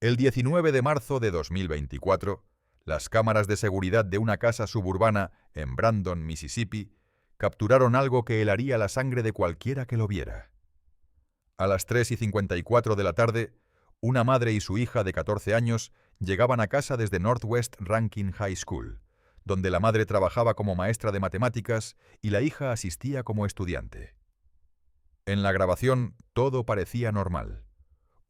El 19 de marzo de 2024, las cámaras de seguridad de una casa suburbana en Brandon, Mississippi, capturaron algo que helaría la sangre de cualquiera que lo viera. A las 3:54 de la tarde, una madre y su hija de 14 años llegaban a casa desde Northwest Rankin High School, donde la madre trabajaba como maestra de matemáticas y la hija asistía como estudiante. En la grabación, todo parecía normal.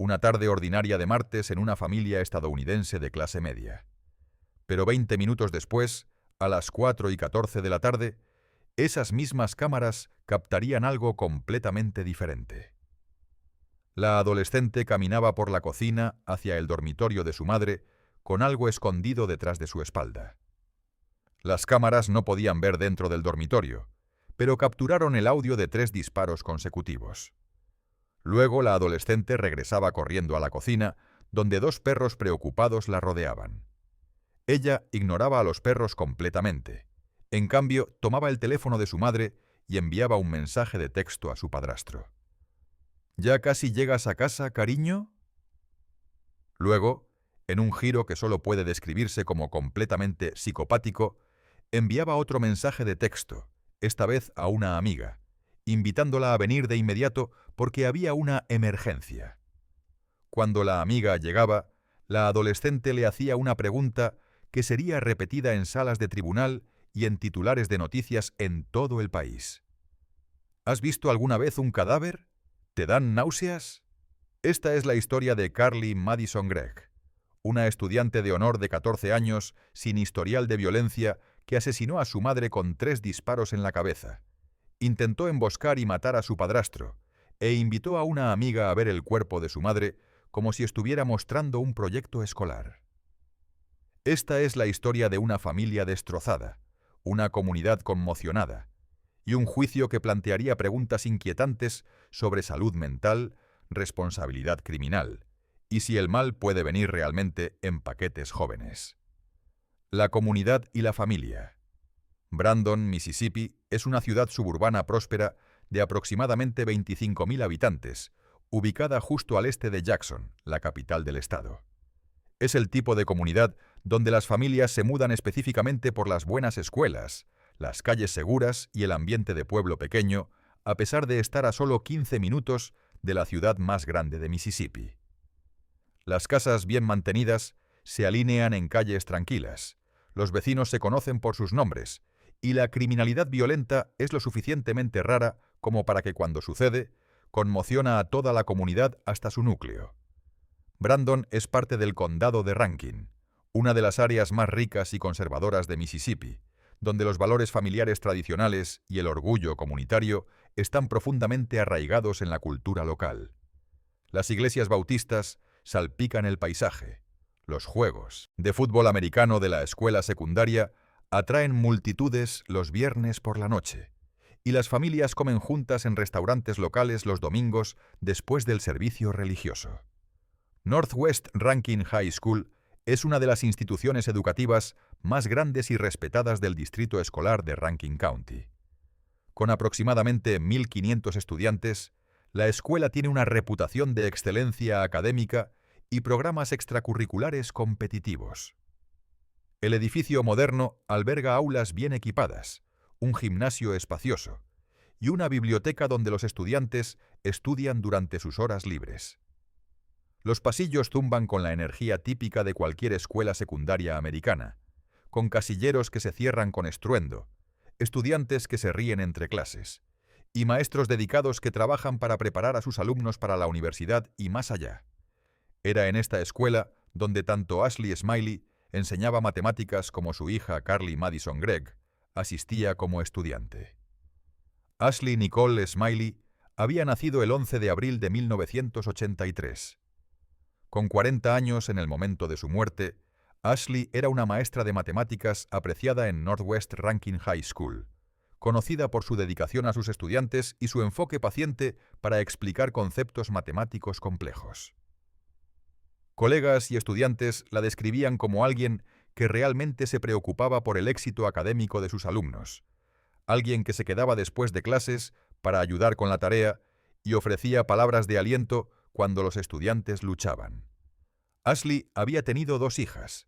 Una tarde ordinaria de martes en una familia estadounidense de clase media. Pero 20 minutos después, a las 4:14 de la tarde, esas mismas cámaras captarían algo completamente diferente. La adolescente caminaba por la cocina hacia el dormitorio de su madre con algo escondido detrás de su espalda. Las cámaras no podían ver dentro del dormitorio, pero capturaron el audio de 3 disparos consecutivos. Luego la adolescente regresaba corriendo a la cocina, donde 2 perros preocupados la rodeaban. Ella ignoraba a los perros completamente. En cambio, tomaba el teléfono de su madre y enviaba un mensaje de texto a su padrastro. ¿Ya casi llegas a casa, cariño? Luego, en un giro que solo puede describirse como completamente psicopático, enviaba otro mensaje de texto, esta vez a una amiga, invitándola a venir de inmediato porque había una emergencia. Cuando la amiga llegaba, la adolescente le hacía una pregunta que sería repetida en salas de tribunal y en titulares de noticias en todo el país. ¿Has visto alguna vez un cadáver? ¿Te dan náuseas? Esta es la historia de Carly Madison Gregg, una estudiante de honor de 14 años sin historial de violencia que asesinó a su madre con 3 disparos en la cabeza. Intentó emboscar y matar a su padrastro e invitó a una amiga a ver el cuerpo de su madre como si estuviera mostrando un proyecto escolar. Esta es la historia de una familia destrozada, una comunidad conmocionada y un juicio que plantearía preguntas inquietantes sobre salud mental, responsabilidad criminal y si el mal puede venir realmente en paquetes jóvenes. La comunidad y la familia. Brandon, Mississippi, es una ciudad suburbana próspera de aproximadamente 25.000 habitantes, ubicada justo al este de Jackson, la capital del estado. Es el tipo de comunidad donde las familias se mudan específicamente por las buenas escuelas, las calles seguras y el ambiente de pueblo pequeño, a pesar de estar a solo 15 minutos de la ciudad más grande de Mississippi. Las casas bien mantenidas se alinean en calles tranquilas, los vecinos se conocen por sus nombres, y la criminalidad violenta es lo suficientemente rara como para que cuando sucede, conmociona a toda la comunidad hasta su núcleo. Brandon es parte del condado de Rankin, una de las áreas más ricas y conservadoras de Mississippi, donde los valores familiares tradicionales y el orgullo comunitario están profundamente arraigados en la cultura local. Las iglesias bautistas salpican el paisaje. Los juegos de fútbol americano de la escuela secundaria atraen multitudes los viernes por la noche, y las familias comen juntas en restaurantes locales los domingos después del servicio religioso. Northwest Rankin High School es una de las instituciones educativas más grandes y respetadas del distrito escolar de Rankin County. Con aproximadamente 1.500 estudiantes, la escuela tiene una reputación de excelencia académica y programas extracurriculares competitivos. El edificio moderno alberga aulas bien equipadas, un gimnasio espacioso y una biblioteca donde los estudiantes estudian durante sus horas libres. Los pasillos zumban con la energía típica de cualquier escuela secundaria americana, con casilleros que se cierran con estruendo, estudiantes que se ríen entre clases, y maestros dedicados que trabajan para preparar a sus alumnos para la universidad y más allá. Era en esta escuela donde tanto Ashley Smiley enseñaba matemáticas como su hija Carly Madison Gregg asistía como estudiante. Ashley Nicole Smiley había nacido el 11 de abril de 1983. Con 40 años en el momento de su muerte, Ashley era una maestra de matemáticas apreciada en Northwest Rankin High School, conocida por su dedicación a sus estudiantes y su enfoque paciente para explicar conceptos matemáticos complejos. Colegas y estudiantes la describían como alguien que realmente se preocupaba por el éxito académico de sus alumnos, alguien que se quedaba después de clases para ayudar con la tarea y ofrecía palabras de aliento cuando los estudiantes luchaban. Ashley había tenido 2 hijas.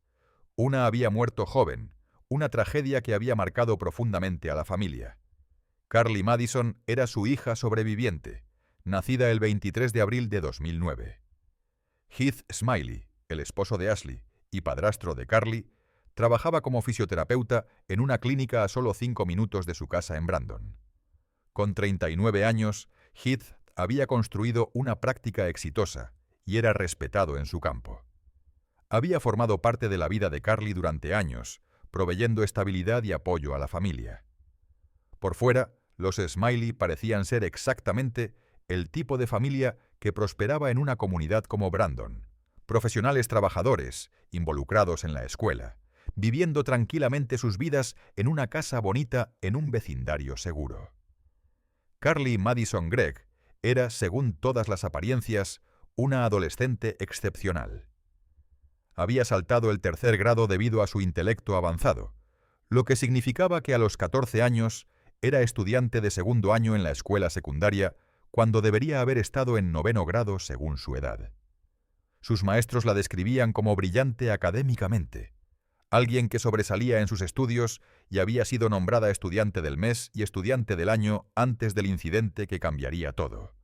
Una había muerto joven, una tragedia que había marcado profundamente a la familia. Carly Madison era su hija sobreviviente, nacida el 23 de abril de 2009. Heath Smiley, el esposo de Ashley y padrastro de Carly, trabajaba como fisioterapeuta en una clínica a solo 5 minutos de su casa en Brandon. Con 39 años, Heath había construido una práctica exitosa y era respetado en su campo. Había formado parte de la vida de Carly durante años, proveyendo estabilidad y apoyo a la familia. Por fuera, los Smiley parecían ser exactamente el tipo de familia que prosperaba en una comunidad como Brandon. Profesionales trabajadores, involucrados en la escuela, viviendo tranquilamente sus vidas en una casa bonita en un vecindario seguro. Carly Madison Gregg era, según todas las apariencias, una adolescente excepcional. Había saltado el 3er grado debido a su intelecto avanzado, lo que significaba que a los 14 años era estudiante de 2º año en la escuela secundaria cuando debería haber estado en 9º grado según su edad. Sus maestros la describían como brillante académicamente, alguien que sobresalía en sus estudios y había sido nombrada estudiante del mes y estudiante del año antes del incidente que cambiaría todo.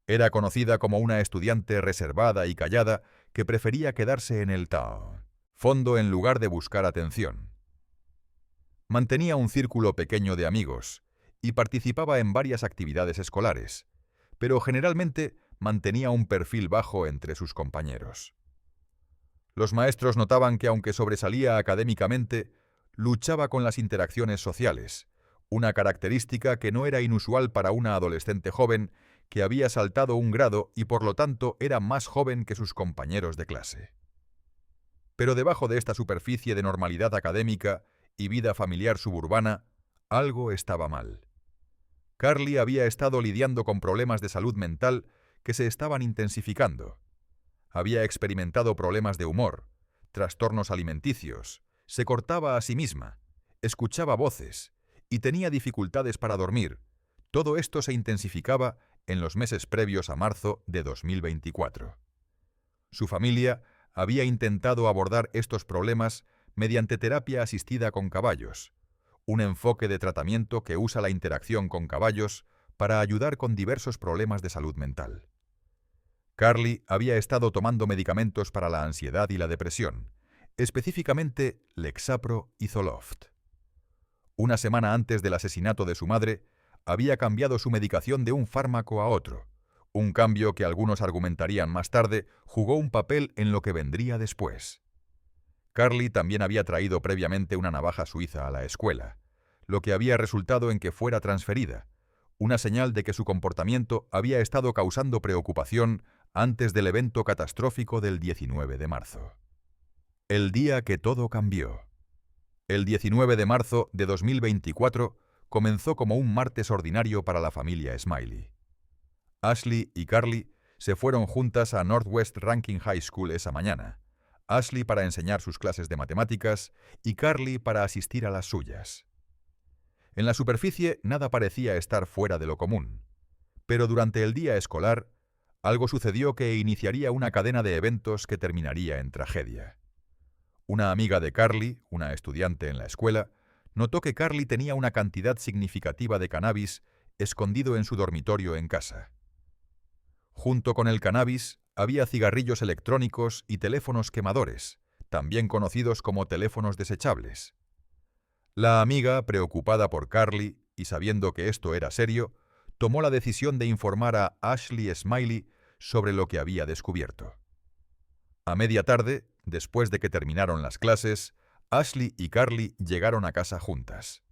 Era conocida como una estudiante reservada y callada que prefería quedarse en el fondo en lugar de buscar atención. Mantenía un círculo pequeño de amigos y participaba en varias actividades escolares, pero generalmente mantenía un perfil bajo entre sus compañeros. Los maestros notaban que aunque sobresalía académicamente, luchaba con las interacciones sociales, una característica que no era inusual para una adolescente joven que había saltado un grado y por lo tanto era más joven que sus compañeros de clase. Pero debajo de esta superficie de normalidad académica y vida familiar suburbana, algo estaba mal. Carly había estado lidiando con problemas de salud mental que se estaban intensificando. Había experimentado problemas de humor, trastornos alimenticios, se cortaba a sí misma, escuchaba voces y tenía dificultades para dormir. Todo esto se intensificaba en los meses previos a marzo de 2024. Su familia había intentado abordar estos problemas mediante terapia asistida con caballos, un enfoque de tratamiento que usa la interacción con caballos para ayudar con diversos problemas de salud mental. Carly había estado tomando medicamentos para la ansiedad y la depresión, específicamente Lexapro y Zoloft. Una semana antes del asesinato de su madre, había cambiado su medicación de un fármaco a otro, un cambio que algunos argumentarían más tarde jugó un papel en lo que vendría después. Carly también había traído previamente una navaja suiza a la escuela, lo que había resultado en que fuera transferida, una señal de que su comportamiento había estado causando preocupación antes del evento catastrófico del 19 de marzo. El día que todo cambió. El 19 de marzo de 2024 comenzó como un martes ordinario para la familia Smiley. Ashley y Carly se fueron juntas a Northwest Rankin High School esa mañana, Ashley para enseñar sus clases de matemáticas y Carly para asistir a las suyas. En la superficie nada parecía estar fuera de lo común, pero durante el día escolar, algo sucedió que iniciaría una cadena de eventos que terminaría en tragedia. Una amiga de Carly, una estudiante en la escuela, notó que Carly tenía una cantidad significativa de cannabis escondido en su dormitorio en casa. Junto con el cannabis, había cigarrillos electrónicos y teléfonos quemadores, también conocidos como teléfonos desechables. La amiga, preocupada por Carly y sabiendo que esto era serio, tomó la decisión de informar a Ashley Smiley sobre lo que había descubierto. A media tarde, después de que terminaron las clases, Ashley y Carly llegaron a casa juntas.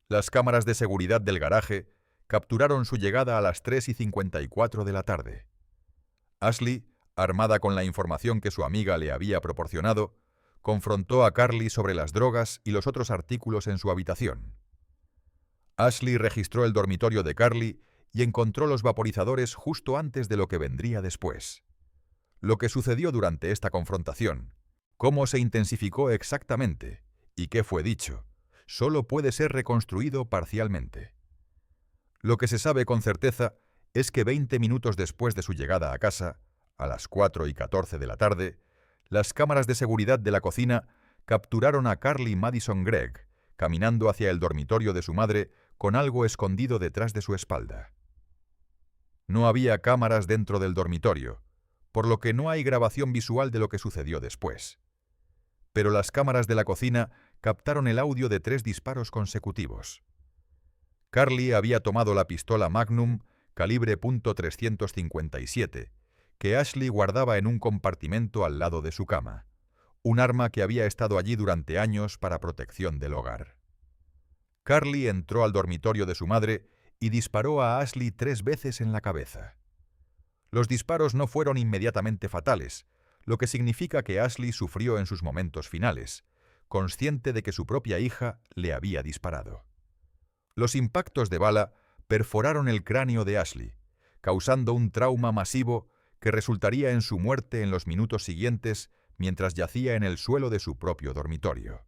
Las cámaras de seguridad del garaje capturaron su llegada a las 3:54 de la tarde. Ashley, armada con la información que su amiga le había proporcionado, confrontó a Carly sobre las drogas y los otros artículos en su habitación. Ashley registró el dormitorio de Carly y encontró los vaporizadores justo antes de lo que vendría después. Lo que sucedió durante esta confrontación, cómo se intensificó exactamente y qué fue dicho, solo puede ser reconstruido parcialmente. Lo que se sabe con certeza es que 20 minutos después de su llegada a casa, a las 4:14 de la tarde, las cámaras de seguridad de la cocina capturaron a Carly Madison Gregg, caminando hacia el dormitorio de su madre con algo escondido detrás de su espalda. No había cámaras dentro del dormitorio, por lo que no hay grabación visual de lo que sucedió después. Pero las cámaras de la cocina captaron el audio de 3 disparos consecutivos. Carly había tomado la pistola Magnum calibre .357, que Ashley guardaba en un compartimento al lado de su cama, un arma que había estado allí durante años para protección del hogar. Carly entró al dormitorio de su madre y disparó a Ashley 3 veces en la cabeza. Los disparos no fueron inmediatamente fatales, lo que significa que Ashley sufrió en sus momentos finales, consciente de que su propia hija le había disparado. Los impactos de bala perforaron el cráneo de Ashley, causando un trauma masivo que resultaría en su muerte en los minutos siguientes mientras yacía en el suelo de su propio dormitorio.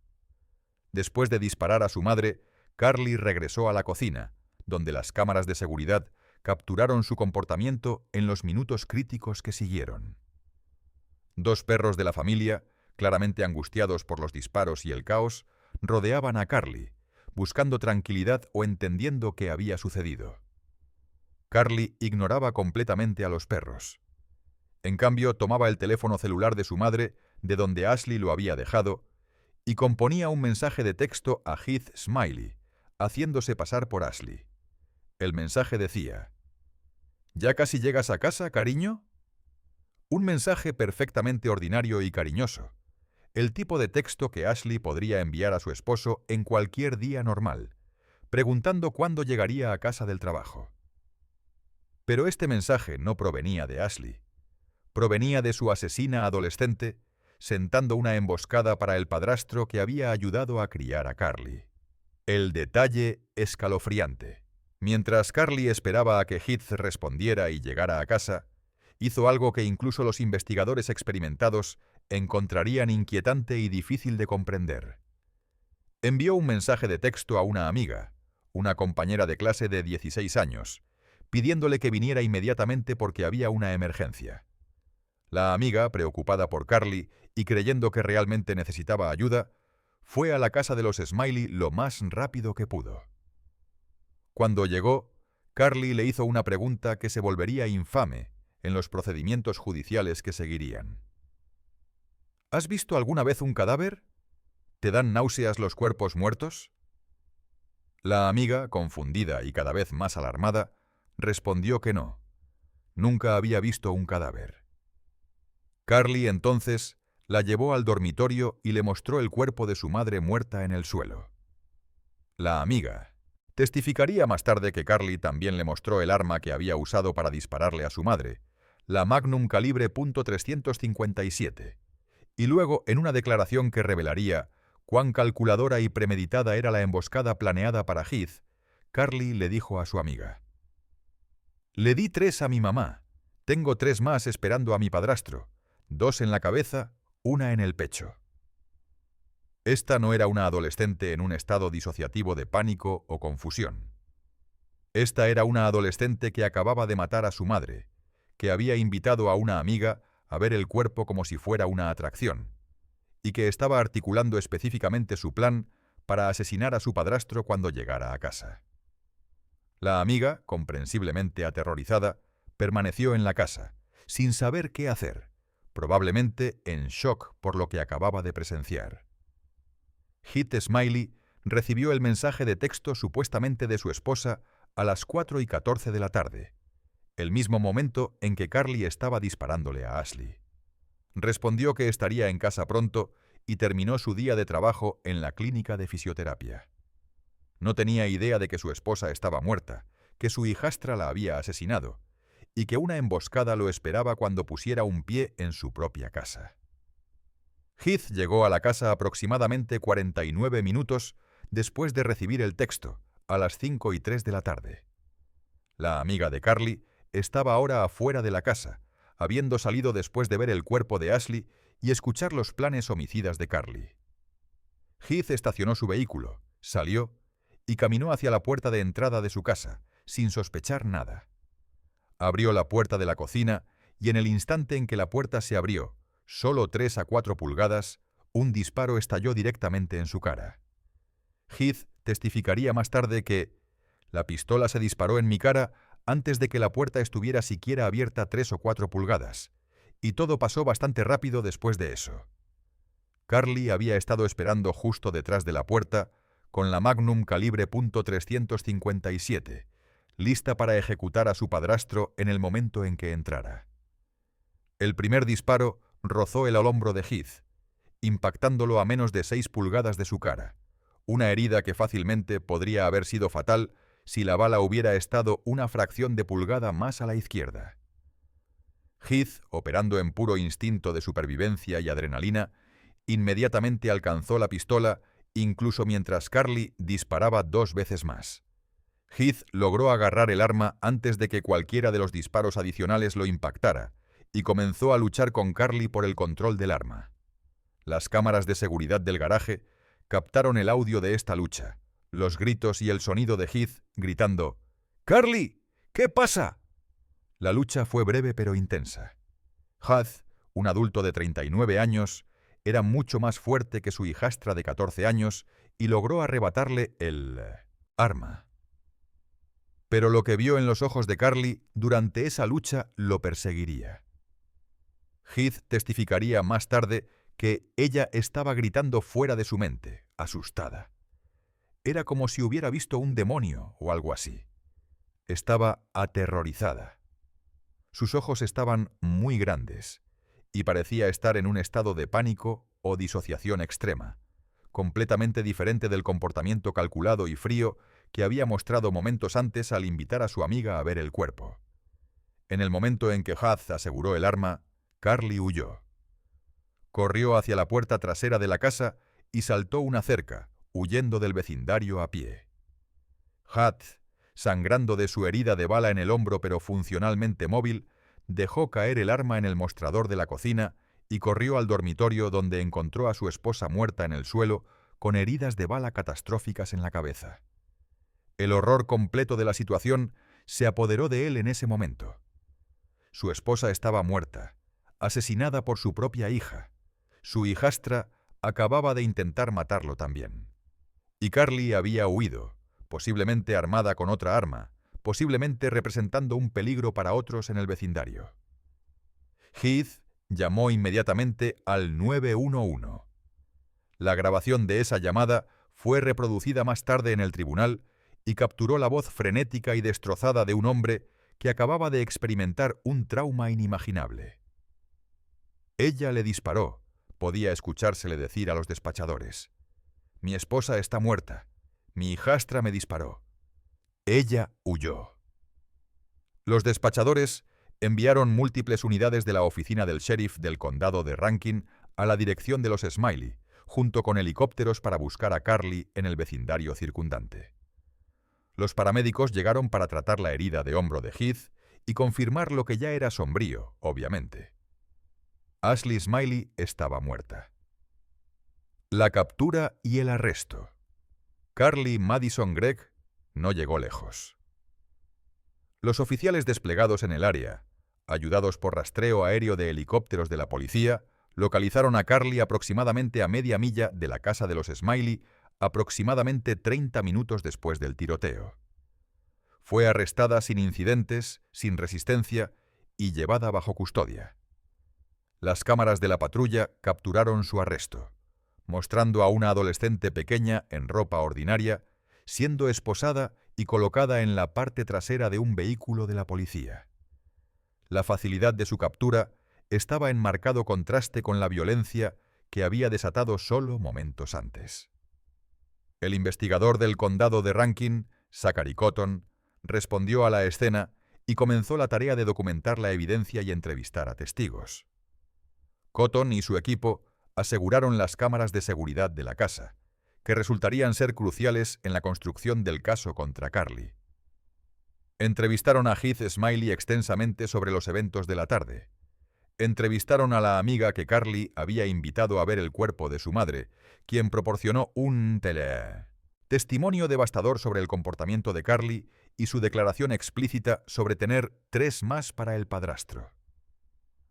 Después de disparar a su madre, Carly regresó a la cocina, donde las cámaras de seguridad capturaron su comportamiento en los minutos críticos que siguieron. 2 perros de la familia, claramente angustiados por los disparos y el caos, rodeaban a Carly, buscando tranquilidad o entendiendo qué había sucedido. Carly ignoraba completamente a los perros. En cambio, tomaba el teléfono celular de su madre, de donde Ashley lo había dejado, y componía un mensaje de texto a Heath Smiley, haciéndose pasar por Ashley. El mensaje decía: ¿Ya casi llegas a casa, cariño? Un mensaje perfectamente ordinario y cariñoso, el tipo de texto que Ashley podría enviar a su esposo en cualquier día normal, preguntando cuándo llegaría a casa del trabajo. Pero este mensaje no provenía de Ashley. Provenía de su asesina adolescente, sentando una emboscada para el padrastro que había ayudado a criar a Carly. El detalle escalofriante. Mientras Carly esperaba a que Heath respondiera y llegara a casa, hizo algo que incluso los investigadores experimentados encontrarían inquietante y difícil de comprender. Envió un mensaje de texto a una amiga, una compañera de clase de 16 años, pidiéndole que viniera inmediatamente porque había una emergencia. La amiga, preocupada por Carly y creyendo que realmente necesitaba ayuda, fue a la casa de los Smiley lo más rápido que pudo. Cuando llegó, Carly le hizo una pregunta que se volvería infame en los procedimientos judiciales que seguirían. ¿Has visto alguna vez un cadáver? ¿Te dan náuseas los cuerpos muertos? La amiga, confundida y cada vez más alarmada, respondió que no. Nunca había visto un cadáver. Carly entonces la llevó al dormitorio y le mostró el cuerpo de su madre muerta en el suelo. La amiga testificaría más tarde que Carly también le mostró el arma que había usado para dispararle a su madre, la Magnum calibre .357, y luego en una declaración que revelaría cuán calculadora y premeditada era la emboscada planeada para Heath, Carly le dijo a su amiga: «Le di 3 a mi mamá, tengo 3 más esperando a mi padrastro, 2 en la cabeza, 1 en el pecho». Esta no era una adolescente en un estado disociativo de pánico o confusión. Esta era una adolescente que acababa de matar a su madre, que había invitado a una amiga a ver el cuerpo como si fuera una atracción, y que estaba articulando específicamente su plan para asesinar a su padrastro cuando llegara a casa. La amiga, comprensiblemente aterrorizada, permaneció en la casa, sin saber qué hacer, probablemente en shock por lo que acababa de presenciar. Heath Smiley recibió el mensaje de texto supuestamente de su esposa a las 4:14 de la tarde, el mismo momento en que Carly estaba disparándole a Ashley. Respondió que estaría en casa pronto y terminó su día de trabajo en la clínica de fisioterapia. No tenía idea de que su esposa estaba muerta, que su hijastra la había asesinado y que una emboscada lo esperaba cuando pusiera un pie en su propia casa. Heath llegó a la casa aproximadamente 49 minutos después de recibir el texto, a las 5:03 de la tarde. La amiga de Carly estaba ahora afuera de la casa, habiendo salido después de ver el cuerpo de Ashley y escuchar los planes homicidas de Carly. Heath estacionó su vehículo, salió y caminó hacia la puerta de entrada de su casa, sin sospechar nada. Abrió la puerta de la cocina y en el instante en que la puerta se abrió, solo 3 a 4 pulgadas, un disparo estalló directamente en su cara. Heath testificaría más tarde que la pistola se disparó en mi cara antes de que la puerta estuviera siquiera abierta 3 o 4 pulgadas, y todo pasó bastante rápido después de eso. Carly había estado esperando justo detrás de la puerta, con la Magnum calibre .357, lista para ejecutar a su padrastro en el momento en que entrara. El primer disparo rozó el hombro de Heath, impactándolo a menos de 6 pulgadas de su cara, una herida que fácilmente podría haber sido fatal si la bala hubiera estado una fracción de pulgada más a la izquierda. Heath, operando en puro instinto de supervivencia y adrenalina, inmediatamente alcanzó la pistola, incluso mientras Carly disparaba 2 veces más. Heath logró agarrar el arma antes de que cualquiera de los disparos adicionales lo impactara, y comenzó a luchar con Carly por el control del arma. Las cámaras de seguridad del garaje captaron el audio de esta lucha, los gritos y el sonido de Heath gritando «¡Carly! ¿Qué pasa?». La lucha fue breve pero intensa. Heath, un adulto de 39 años, era mucho más fuerte que su hijastra de 14 años y logró arrebatarle el arma. Pero lo que vio en los ojos de Carly durante esa lucha lo perseguiría. Heath testificaría más tarde que ella estaba gritando fuera de su mente, asustada. Era como si hubiera visto un demonio o algo así. Estaba aterrorizada. Sus ojos estaban muy grandes y parecía estar en un estado de pánico o disociación extrema, completamente diferente del comportamiento calculado y frío que había mostrado momentos antes al invitar a su amiga a ver el cuerpo. En el momento en que Heath aseguró el arma, Carly huyó. Corrió hacia la puerta trasera de la casa y saltó una cerca, huyendo del vecindario a pie. Heath, sangrando de su herida de bala en el hombro pero funcionalmente móvil, dejó caer el arma en el mostrador de la cocina y corrió al dormitorio donde encontró a su esposa muerta en el suelo con heridas de bala catastróficas en la cabeza. El horror completo de la situación se apoderó de él en ese momento. Su esposa estaba muerta, asesinada por su propia hija. Su hijastra acababa de intentar matarlo también. Y Carly había huido, posiblemente armada con otra arma, posiblemente representando un peligro para otros en el vecindario. Heath llamó inmediatamente al 911. La grabación de esa llamada fue reproducida más tarde en el tribunal y capturó la voz frenética y destrozada de un hombre que acababa de experimentar un trauma inimaginable. Ella le disparó, podía escuchársele decir a los despachadores. Mi esposa está muerta. Mi hijastra me disparó. Ella huyó. Los despachadores enviaron múltiples unidades de la oficina del sheriff del condado de Rankin a la dirección de los Smiley, junto con helicópteros para buscar a Carly en el vecindario circundante. Los paramédicos llegaron para tratar la herida de hombro de Heath y confirmar lo que ya era sombrío, obviamente. Ashley Smiley estaba muerta. La captura y el arresto. Carly Madison Gregg no llegó lejos. Los oficiales desplegados en el área, ayudados por rastreo aéreo de helicópteros de la policía, localizaron a Carly aproximadamente a media milla de la casa de los Smiley, aproximadamente 30 minutos después del tiroteo. Fue arrestada sin incidentes, sin resistencia y llevada bajo custodia. Las cámaras de la patrulla capturaron su arresto, mostrando a una adolescente pequeña en ropa ordinaria, siendo esposada y colocada en la parte trasera de un vehículo de la policía. La facilidad de su captura estaba en marcado contraste con la violencia que había desatado solo momentos antes. El investigador del condado de Rankin, Zachary Cotton, respondió a la escena y comenzó la tarea de documentar la evidencia y entrevistar a testigos. Cotton y su equipo aseguraron las cámaras de seguridad de la casa, que resultarían ser cruciales en la construcción del caso contra Carly. Entrevistaron a Heath Smiley extensamente sobre los eventos de la tarde. Entrevistaron a la amiga que Carly había invitado a ver el cuerpo de su madre, quien proporcionó un testimonio devastador sobre el comportamiento de Carly y su declaración explícita sobre tener 3 más para el padrastro.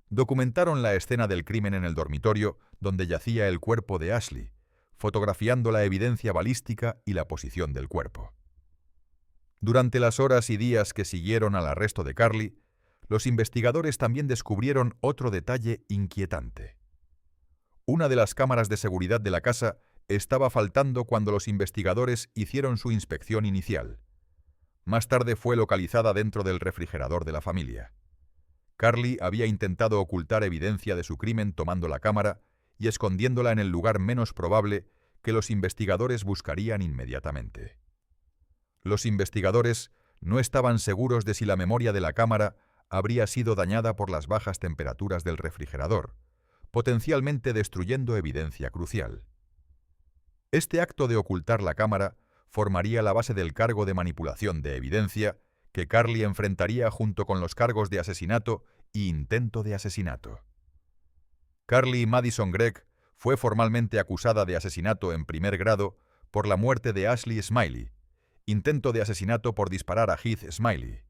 Documentaron la escena del crimen en el dormitorio donde yacía el cuerpo de Ashley, fotografiando la evidencia balística y la posición del cuerpo. Durante las horas y días que siguieron al arresto de Carly, los investigadores también descubrieron otro detalle inquietante. Una de las cámaras de seguridad de la casa estaba faltando cuando los investigadores hicieron su inspección inicial. Más tarde fue localizada dentro del refrigerador de la familia. Carly había intentado ocultar evidencia de su crimen tomando la cámara y escondiéndola en el lugar menos probable que los investigadores buscarían inmediatamente. Los investigadores no estaban seguros de si la memoria de la cámara habría sido dañada por las bajas temperaturas del refrigerador, potencialmente destruyendo evidencia crucial. Este acto de ocultar la cámara formaría la base del cargo de manipulación de evidencia que Carly enfrentaría junto con los cargos de asesinato e intento de asesinato. Carly Madison Gregg fue formalmente acusada de asesinato en primer grado por la muerte de Ashley Smiley, intento de asesinato por disparar a Heath Smiley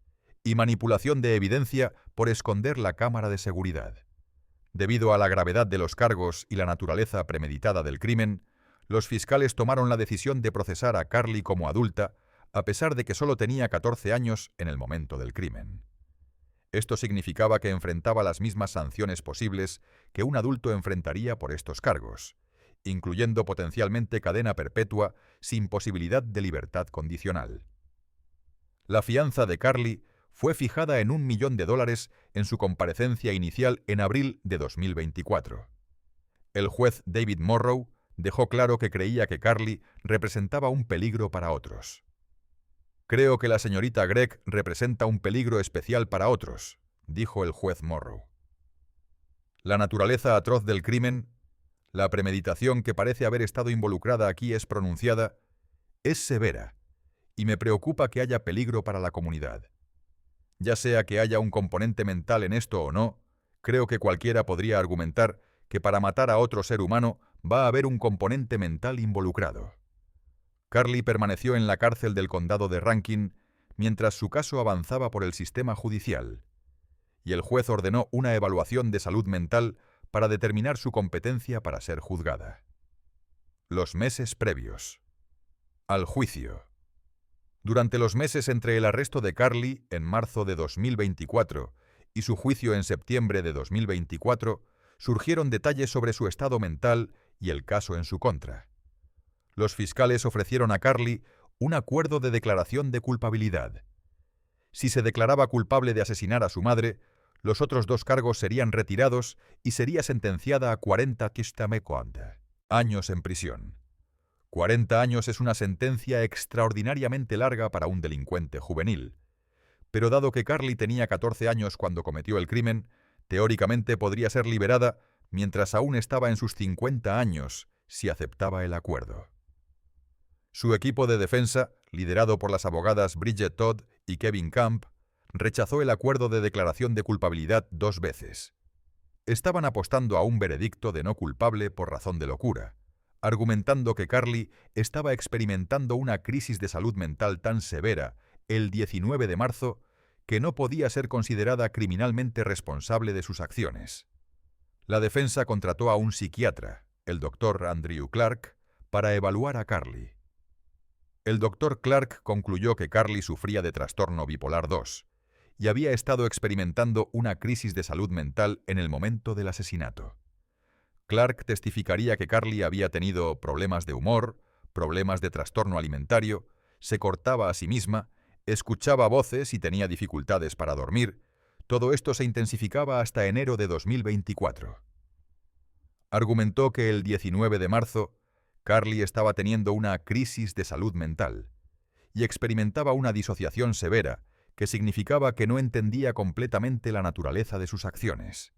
y manipulación de evidencia por esconder la cámara de seguridad. Debido a la gravedad de los cargos y la naturaleza premeditada del crimen, los fiscales tomaron la decisión de procesar a Carly como adulta, a pesar de que solo tenía 14 años en el momento del crimen. Esto significaba que enfrentaba las mismas sanciones posibles que un adulto enfrentaría por estos cargos, incluyendo potencialmente cadena perpetua sin posibilidad de libertad condicional. La fianza de Carly fue fijada en $1 millón en su comparecencia inicial en abril de 2024. El juez David Morrow dejó claro que creía que Carly representaba un peligro para otros. «Creo que la señorita Gregg representa un peligro especial para otros», dijo el juez Morrow. La naturaleza atroz del crimen, la premeditación que parece haber estado involucrada aquí es pronunciada, es severa, y me preocupa que haya peligro para la comunidad. Ya sea que haya un componente mental en esto o no, creo que cualquiera podría argumentar que para matar a otro ser humano va a haber un componente mental involucrado. Carly permaneció en la cárcel del condado de Rankin mientras su caso avanzaba por el sistema judicial, y el juez ordenó una evaluación de salud mental para determinar su competencia para ser juzgada. Los meses previos. Al juicio. Durante los meses entre el arresto de Carly en marzo de 2024 y su juicio en septiembre de 2024, surgieron detalles sobre su estado mental y el caso en su contra. Los fiscales ofrecieron a Carly un acuerdo de declaración de culpabilidad. Si se declaraba culpable de asesinar a su madre, los otros 2 cargos serían retirados y sería sentenciada a 40 años en prisión. 40 años es una sentencia extraordinariamente larga para un delincuente juvenil. Pero dado que Carly tenía 14 años cuando cometió el crimen, teóricamente podría ser liberada mientras aún estaba en sus 50 años si aceptaba el acuerdo. Su equipo de defensa, liderado por las abogadas Bridget Todd y Kevin Camp, rechazó el acuerdo de declaración de culpabilidad 2 veces. Estaban apostando a un veredicto de no culpable por razón de locura, argumentando que Carly estaba experimentando una crisis de salud mental tan severa el 19 de marzo que no podía ser considerada criminalmente responsable de sus acciones. La defensa contrató a un psiquiatra, el Dr. Andrew Clark, para evaluar a Carly. El Dr. Clark concluyó que Carly sufría de trastorno bipolar 2 y había estado experimentando una crisis de salud mental en el momento del asesinato. Clark testificaría que Carly había tenido problemas de humor, problemas de trastorno alimentario, se cortaba a sí misma, escuchaba voces y tenía dificultades para dormir. Todo esto se intensificaba hasta enero de 2024. Argumentó que el 19 de marzo, Carly estaba teniendo una crisis de salud mental y experimentaba una disociación severa que significaba que no entendía completamente la naturaleza de sus acciones.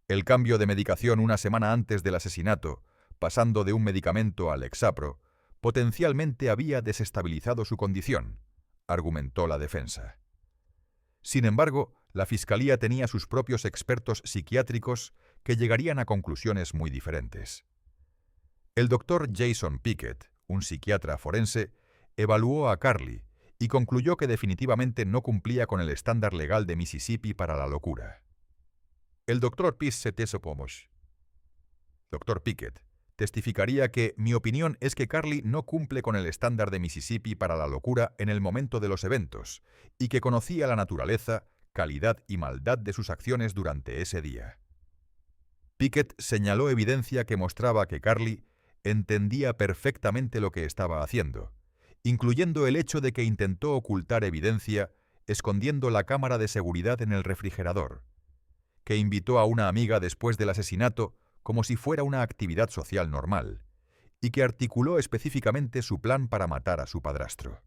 El cambio de medicación una semana antes del asesinato, pasando de un medicamento al Lexapro, potencialmente había desestabilizado su condición, argumentó la defensa. Sin embargo, la fiscalía tenía sus propios expertos psiquiátricos que llegarían a conclusiones muy diferentes. El doctor Jason Pickett, un psiquiatra forense, evaluó a Carly y concluyó que definitivamente no cumplía con el estándar legal de Mississippi para la locura. El doctor Dr. Pickett testificaría que mi opinión es que Carly no cumple con el estándar de Mississippi para la locura en el momento de los eventos y que conocía la naturaleza, calidad y maldad de sus acciones durante ese día. Pickett señaló evidencia que mostraba que Carly entendía perfectamente lo que estaba haciendo, incluyendo el hecho de que intentó ocultar evidencia escondiendo la cámara de seguridad en el refrigerador, que invitó a una amiga después del asesinato como si fuera una actividad social normal, y que articuló específicamente su plan para matar a su padrastro.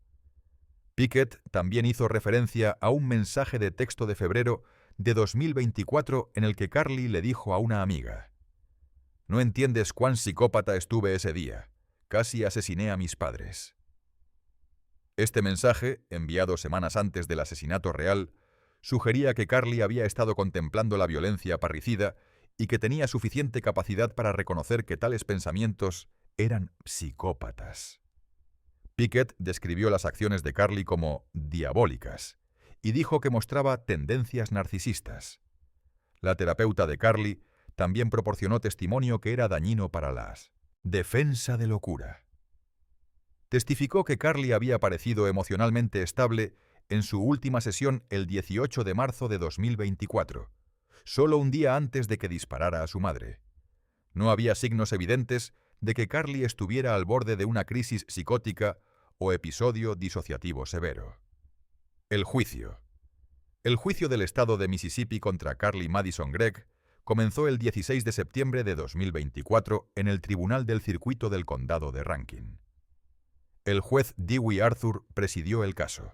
Pickett también hizo referencia a un mensaje de texto de febrero de 2024 en el que Carly le dijo a una amiga: «No entiendes cuán psicópata estuve ese día. Casi asesiné a mis padres». Este mensaje, enviado semanas antes del asesinato real, sugería que Carly había estado contemplando la violencia parricida y que tenía suficiente capacidad para reconocer que tales pensamientos eran psicópatas. Pickett describió las acciones de Carly como diabólicas y dijo que mostraba tendencias narcisistas. La terapeuta de Carly también proporcionó testimonio que era dañino para la defensa de locura. Testificó que Carly había parecido emocionalmente estable en su última sesión el 18 de marzo de 2024, solo un día antes de que disparara a su madre. No había signos evidentes de que Carly estuviera al borde de una crisis psicótica o episodio disociativo severo. El juicio. El juicio del estado de Mississippi contra Carly Madison Gregg comenzó el 16 de septiembre de 2024 en el Tribunal del Circuito del Condado de Rankin. El juez Dewey Arthur presidió el caso.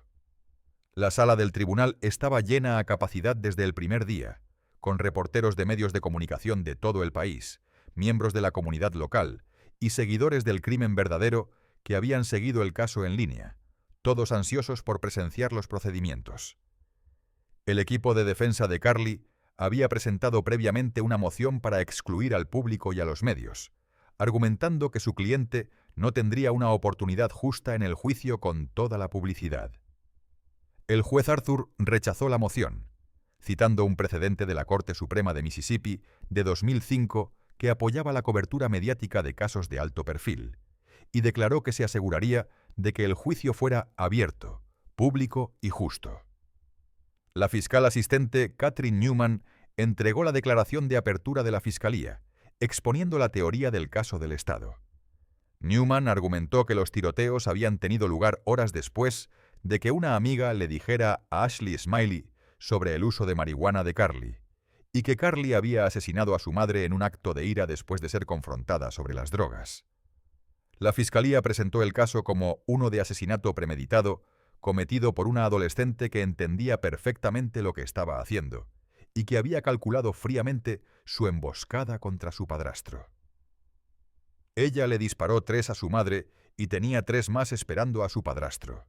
La sala del tribunal estaba llena a capacidad desde el primer día, con reporteros de medios de comunicación de todo el país, miembros de la comunidad local y seguidores del crimen verdadero que habían seguido el caso en línea, todos ansiosos por presenciar los procedimientos. El equipo de defensa de Carly había presentado previamente una moción para excluir al público y a los medios, argumentando que su cliente no tendría una oportunidad justa en el juicio con toda la publicidad. El juez Arthur rechazó la moción, citando un precedente de la Corte Suprema de Mississippi de 2005 que apoyaba la cobertura mediática de casos de alto perfil, y declaró que se aseguraría de que el juicio fuera abierto, público y justo. La fiscal asistente Catherine Newman entregó la declaración de apertura de la Fiscalía, exponiendo la teoría del caso del Estado. Newman argumentó que los tiroteos habían tenido lugar horas después de que una amiga le dijera a Ashley Smiley sobre el uso de marihuana de Carly, y que Carly había asesinado a su madre en un acto de ira después de ser confrontada sobre las drogas. La Fiscalía presentó el caso como uno de asesinato premeditado cometido por una adolescente que entendía perfectamente lo que estaba haciendo y que había calculado fríamente su emboscada contra su padrastro. Ella le disparó 3 a su madre y tenía 3 más esperando a su padrastro,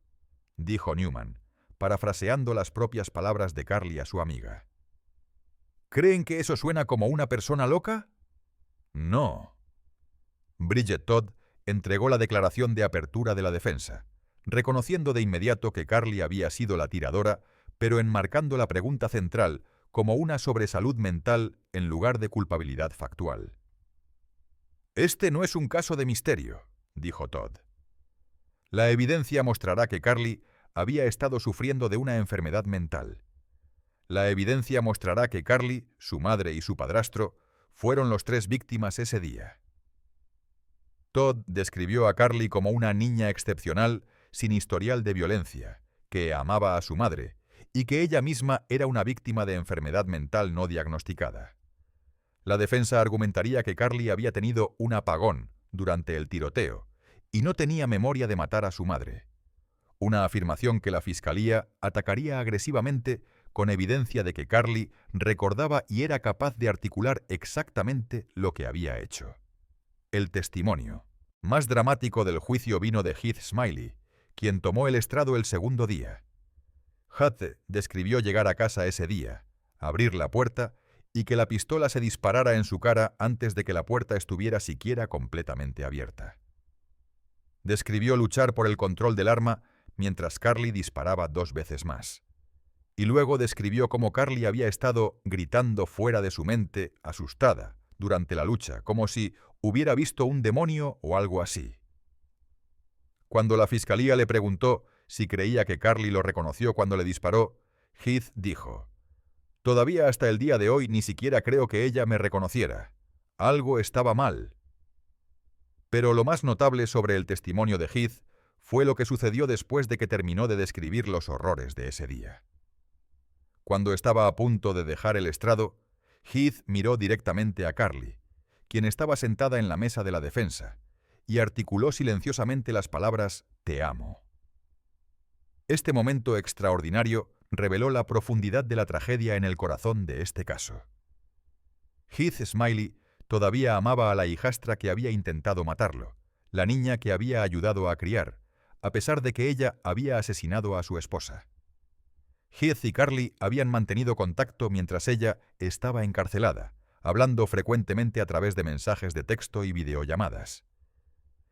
dijo Newman, parafraseando las propias palabras de Carly a su amiga. ¿Creen que eso suena como una persona loca? No. Bridget Todd entregó la declaración de apertura de la defensa, reconociendo de inmediato que Carly había sido la tiradora, pero enmarcando la pregunta central como una sobre salud mental en lugar de culpabilidad factual. «Este no es un caso de misterio», dijo Todd. La evidencia mostrará que Carly había estado sufriendo de una enfermedad mental. La evidencia mostrará que Carly, su madre y su padrastro fueron los 3 víctimas ese día. Todd describió a Carly como una niña excepcional sin historial de violencia, que amaba a su madre y que ella misma era una víctima de enfermedad mental no diagnosticada. La defensa argumentaría que Carly había tenido un apagón durante el tiroteo y no tenía memoria de matar a su madre. Una afirmación que la Fiscalía atacaría agresivamente con evidencia de que Carly recordaba y era capaz de articular exactamente lo que había hecho. El testimonio más dramático del juicio vino de Heath Smiley, quien tomó el estrado el segundo día. Heath describió llegar a casa ese día, abrir la puerta y que la pistola se disparara en su cara antes de que la puerta estuviera siquiera completamente abierta. Describió luchar por el control del arma mientras Carly disparaba 2 veces más. y luego describió cómo Carly había estado gritando fuera de su mente, asustada, durante la lucha, como si hubiera visto un demonio o algo así. Cuando la fiscalía le preguntó si creía que Carly lo reconoció cuando le disparó, Heath dijo: «Todavía hasta el día de hoy ni siquiera creo que ella me reconociera. Algo estaba mal». Pero lo más notable sobre el testimonio de Heath fue lo que sucedió después de que terminó de describir los horrores de ese día. Cuando estaba a punto de dejar el estrado, Heath miró directamente a Carly, quien estaba sentada en la mesa de la defensa, y articuló silenciosamente las palabras «Te amo». Este momento extraordinario reveló la profundidad de la tragedia en el corazón de este caso. Heath Smiley todavía amaba a la hijastra que había intentado matarlo, la niña que había ayudado a criar, a pesar de que ella había asesinado a su esposa. Heath y Carly habían mantenido contacto mientras ella estaba encarcelada, hablando frecuentemente a través de mensajes de texto y videollamadas.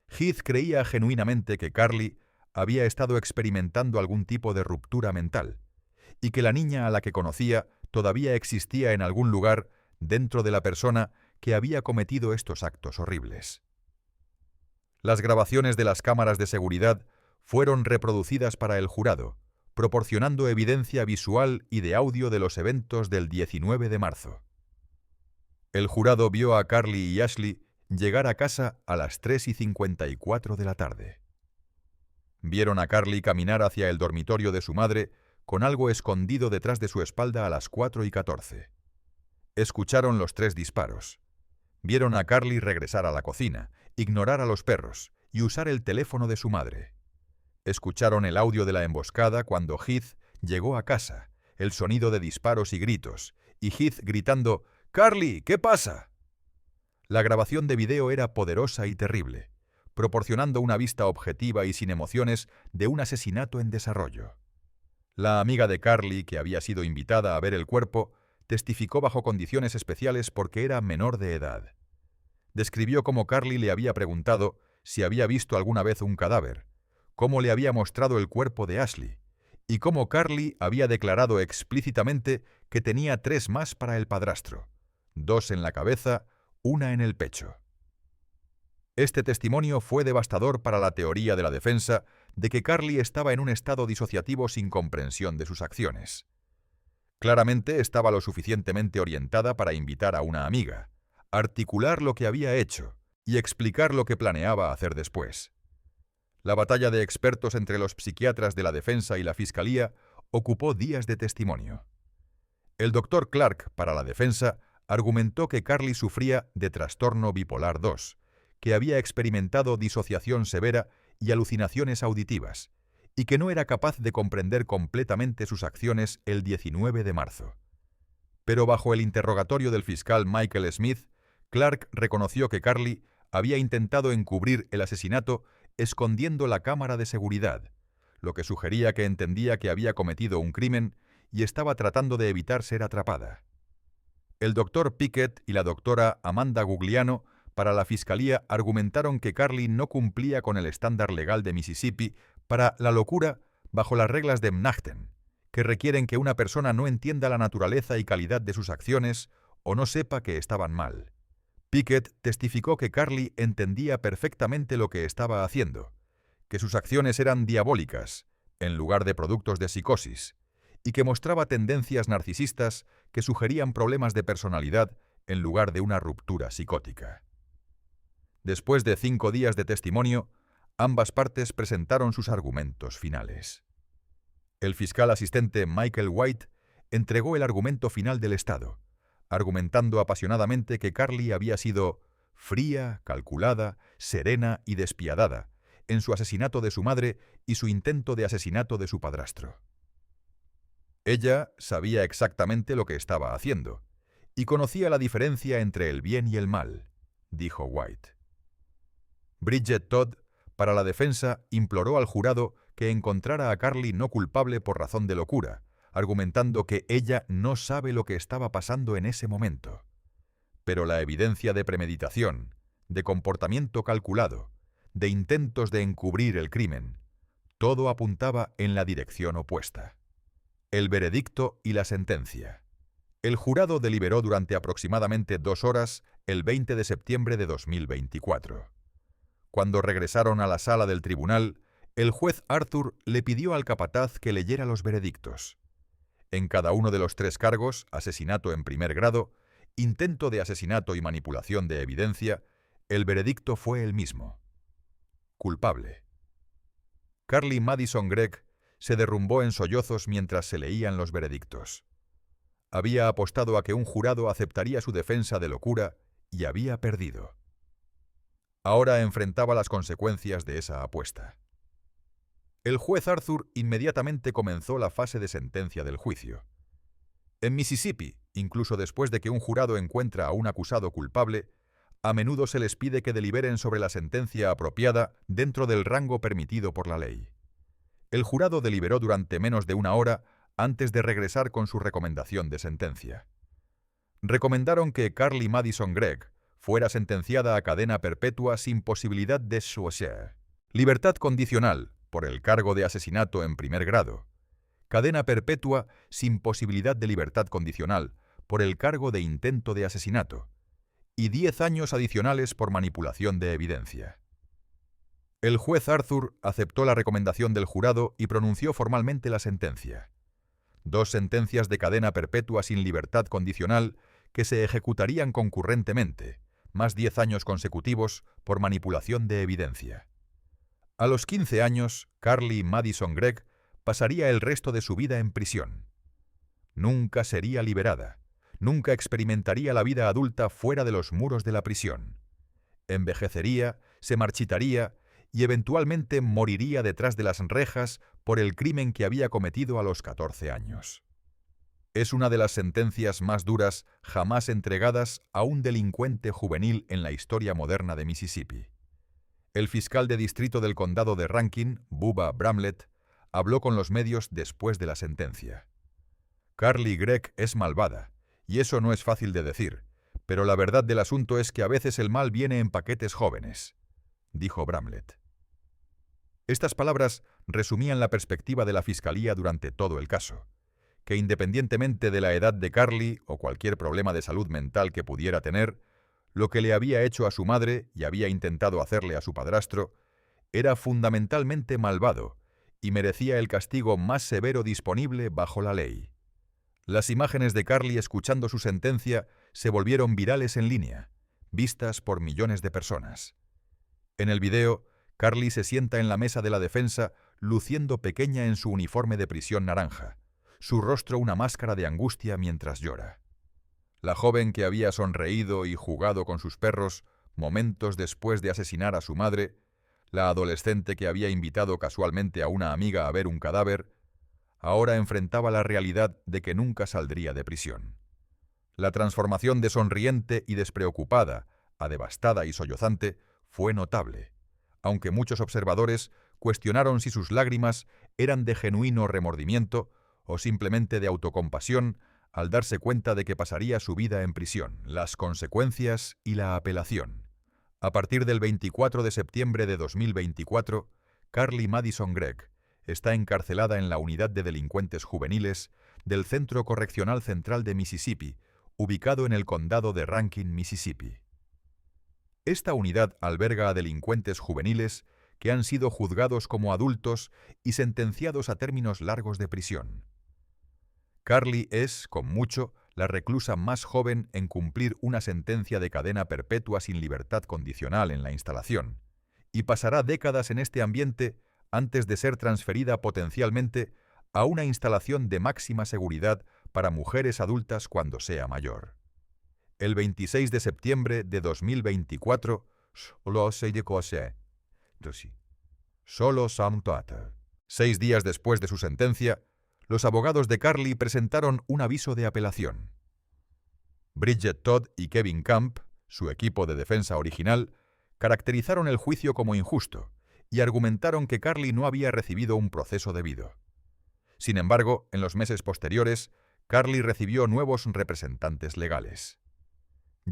Heath creía genuinamente que Carly había estado experimentando algún tipo de ruptura mental, y que la niña a la que conocía todavía existía en algún lugar dentro de la persona que había cometido estos actos horribles. Las grabaciones de las cámaras de seguridad fueron reproducidas para el jurado, proporcionando evidencia visual y de audio de los eventos del 19 de marzo. El jurado vio a Carly y Ashley llegar a casa a las 3:54 de la tarde. Vieron a Carly caminar hacia el dormitorio de su madre con algo escondido detrás de su espalda a las 4:14. Escucharon los 3 disparos. Vieron a Carly regresar a la cocina, ignorar a los perros y usar el teléfono de su madre. Escucharon el audio de la emboscada cuando Heath llegó a casa, el sonido de disparos y gritos, y Heath gritando «¡Carly, ¿qué pasa?». La grabación de video era poderosa y terrible, proporcionando una vista objetiva y sin emociones de un asesinato en desarrollo. La amiga de Carly, que había sido invitada a ver el cuerpo, testificó bajo condiciones especiales porque era menor de edad. Describió cómo Carly le había preguntado si había visto alguna vez un cadáver, cómo le había mostrado el cuerpo de Ashley, y cómo Carly había declarado explícitamente que tenía 3 más para el padrastro, 2 en la cabeza, 1 en el pecho. Este testimonio fue devastador para la teoría de la defensa de que Carly estaba en un estado disociativo sin comprensión de sus acciones. Claramente estaba lo suficientemente orientada para invitar a una amiga, articular lo que había hecho y explicar lo que planeaba hacer después. La batalla de expertos entre los psiquiatras de la defensa y la fiscalía ocupó días de testimonio. El doctor Clark, para la defensa, argumentó que Carly sufría de trastorno bipolar 2, que había experimentado disociación severa y alucinaciones auditivas, y que no era capaz de comprender completamente sus acciones el 19 de marzo. Pero bajo el interrogatorio del fiscal Michael Smith, Clark reconoció que Carly había intentado encubrir el asesinato escondiendo la cámara de seguridad, lo que sugería que entendía que había cometido un crimen y estaba tratando de evitar ser atrapada. El doctor Pickett y la doctora Amanda Gugliano para la fiscalía argumentaron que Carly no cumplía con el estándar legal de Mississippi para la locura bajo las reglas de Mnachten, que requieren que una persona no entienda la naturaleza y calidad de sus acciones o no sepa que estaban mal. Pickett testificó que Carly entendía perfectamente lo que estaba haciendo, que sus acciones eran diabólicas, en lugar de productos de psicosis, y que mostraba tendencias narcisistas que sugerían problemas de personalidad en lugar de una ruptura psicótica. Después de 5 días de testimonio, ambas partes presentaron sus argumentos finales. El fiscal asistente Michael White entregó el argumento final del Estado, argumentando apasionadamente que Carly había sido fría, calculada, serena y despiadada en su asesinato de su madre y su intento de asesinato de su padrastro. Ella sabía exactamente lo que estaba haciendo y conocía la diferencia entre el bien y el mal, dijo White. Bridget Todd, para la defensa, imploró al jurado que encontrara a Carly no culpable por razón de locura, argumentando que ella no sabe lo que estaba pasando en ese momento. Pero la evidencia de premeditación, de comportamiento calculado, de intentos de encubrir el crimen, todo apuntaba en la dirección opuesta. El veredicto y la sentencia. El jurado deliberó durante aproximadamente 2 horas el 20 de septiembre de 2024. Cuando regresaron a la sala del tribunal, el juez Arthur le pidió al capataz que leyera los veredictos. En cada uno de los 3 cargos, asesinato en primer grado, intento de asesinato y manipulación de evidencia, el veredicto fue el mismo. Culpable. Carly Madison Gregg se derrumbó en sollozos mientras se leían los veredictos. Había apostado a que un jurado aceptaría su defensa de locura y había perdido. Ahora enfrentaba las consecuencias de esa apuesta. El juez Arthur inmediatamente comenzó la fase de sentencia del juicio. En Mississippi, incluso después de que un jurado encuentra a un acusado culpable, a menudo se les pide que deliberen sobre la sentencia apropiada dentro del rango permitido por la ley. El jurado deliberó durante menos de 1 hora antes de regresar con su recomendación de sentencia. Recomendaron que Carly Madison Gregg fuera sentenciada a cadena perpetua sin posibilidad de surseoir, libertad condicional por el cargo de asesinato en primer grado, cadena perpetua sin posibilidad de libertad condicional por el cargo de intento de asesinato, y 10 años adicionales por manipulación de evidencia. El juez Arthur aceptó la recomendación del jurado y pronunció formalmente la sentencia. 2 sentencias de cadena perpetua sin libertad condicional que se ejecutarían concurrentemente, más 10 años consecutivos por manipulación de evidencia. A los 15 años, Carly Madison Gregg pasaría el resto de su vida en prisión. Nunca sería liberada, nunca experimentaría la vida adulta fuera de los muros de la prisión. Envejecería, se marchitaría y eventualmente moriría detrás de las rejas por el crimen que había cometido a los 14 años. Es una de las sentencias más duras jamás entregadas a un delincuente juvenil en la historia moderna de Mississippi. El fiscal de distrito del condado de Rankin, Bubba Bramlett, habló con los medios después de la sentencia. Carly Gregg es malvada, y eso no es fácil de decir, pero la verdad del asunto es que a veces el mal viene en paquetes jóvenes, dijo Bramlett. Estas palabras resumían la perspectiva de la fiscalía durante todo el caso, que independientemente de la edad de Carly o cualquier problema de salud mental que pudiera tener, lo que le había hecho a su madre y había intentado hacerle a su padrastro era fundamentalmente malvado y merecía el castigo más severo disponible bajo la ley. Las imágenes de Carly escuchando su sentencia se volvieron virales en línea, vistas por millones de personas. En el video, Carly se sienta en la mesa de la defensa luciendo pequeña en su uniforme de prisión naranja, su rostro una máscara de angustia mientras llora. La joven que había sonreído y jugado con sus perros momentos después de asesinar a su madre, la adolescente que había invitado casualmente a una amiga a ver un cadáver, ahora enfrentaba la realidad de que nunca saldría de prisión. La transformación de sonriente y despreocupada a devastada y sollozante fue notable, aunque muchos observadores cuestionaron si sus lágrimas eran de genuino remordimiento o simplemente de autocompasión al darse cuenta de que pasaría su vida en prisión. Las consecuencias y la apelación. A partir del 24 de septiembre de 2024, Carly Madison Gregg está encarcelada en la Unidad de Delincuentes Juveniles del Centro Correccional Central de Mississippi, ubicado en el condado de Rankin, Mississippi. Esta unidad alberga a delincuentes juveniles que han sido juzgados como adultos y sentenciados a términos largos de prisión. Carly es, con mucho, la reclusa más joven en cumplir una sentencia de cadena perpetua sin libertad condicional en la instalación, y pasará décadas en este ambiente antes de ser transferida potencialmente a una instalación de máxima seguridad para mujeres adultas cuando sea mayor. El 26 de septiembre de 2024, solo 6 días después de su sentencia, los abogados de Carly presentaron un aviso de apelación. Bridget Todd y Kevin Camp, su equipo de defensa original, caracterizaron el juicio como injusto y argumentaron que Carly no había recibido un proceso debido. Sin embargo, en los meses posteriores, Carly recibió nuevos representantes legales.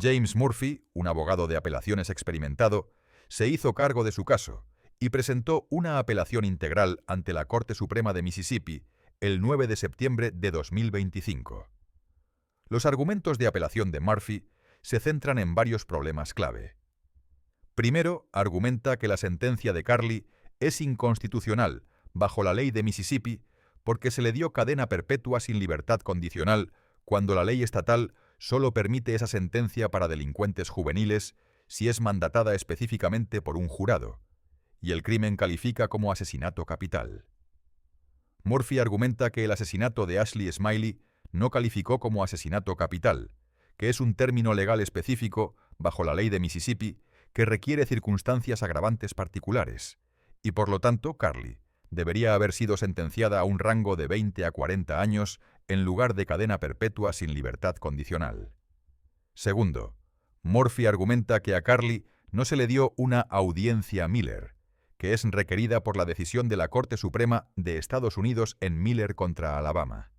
James Murphy, un abogado de apelaciones experimentado, se hizo cargo de su caso y presentó una apelación integral ante la Corte Suprema de Mississippi el 9 de septiembre de 2025. Los argumentos de apelación de Murphy se centran en varios problemas clave. Primero, argumenta que la sentencia de Carly es inconstitucional bajo la ley de Mississippi porque se le dio cadena perpetua sin libertad condicional cuando la ley estatal solo permite esa sentencia para delincuentes juveniles si es mandatada específicamente por un jurado, y el crimen califica como asesinato capital. Murphy argumenta que el asesinato de Ashley Smiley no calificó como asesinato capital, que es un término legal específico bajo la ley de Mississippi que requiere circunstancias agravantes particulares, y por lo tanto Carly debería haber sido sentenciada a un rango de 20 a 40 años en lugar de cadena perpetua sin libertad condicional. Segundo, Murphy argumenta que a Carly no se le dio una audiencia Miller, que es requerida por la decisión de la Corte Suprema de Estados Unidos en Miller contra Alabama.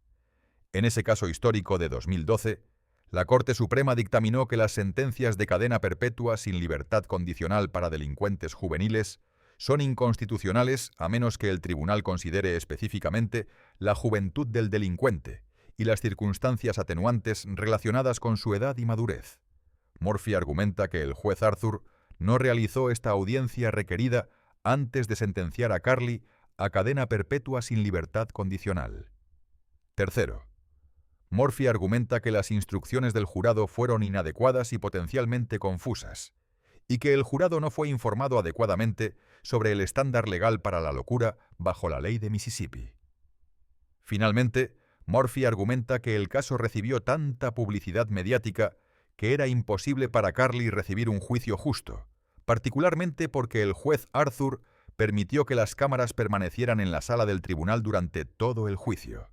En ese caso histórico de 2012, la Corte Suprema dictaminó que las sentencias de cadena perpetua sin libertad condicional para delincuentes juveniles son inconstitucionales a menos que el tribunal considere específicamente la juventud del delincuente y las circunstancias atenuantes relacionadas con su edad y madurez. Murphy argumenta que el juez Arthur no realizó esta audiencia requerida antes de sentenciar a Carly a cadena perpetua sin libertad condicional. Tercero, Murphy argumenta que las instrucciones del jurado fueron inadecuadas y potencialmente confusas, y que el jurado no fue informado adecuadamente sobre el estándar legal para la locura bajo la ley de Mississippi. Finalmente, Murphy argumenta que el caso recibió tanta publicidad mediática que era imposible para Carly recibir un juicio justo, particularmente porque el juez Arthur permitió que las cámaras permanecieran en la sala del tribunal durante todo el juicio.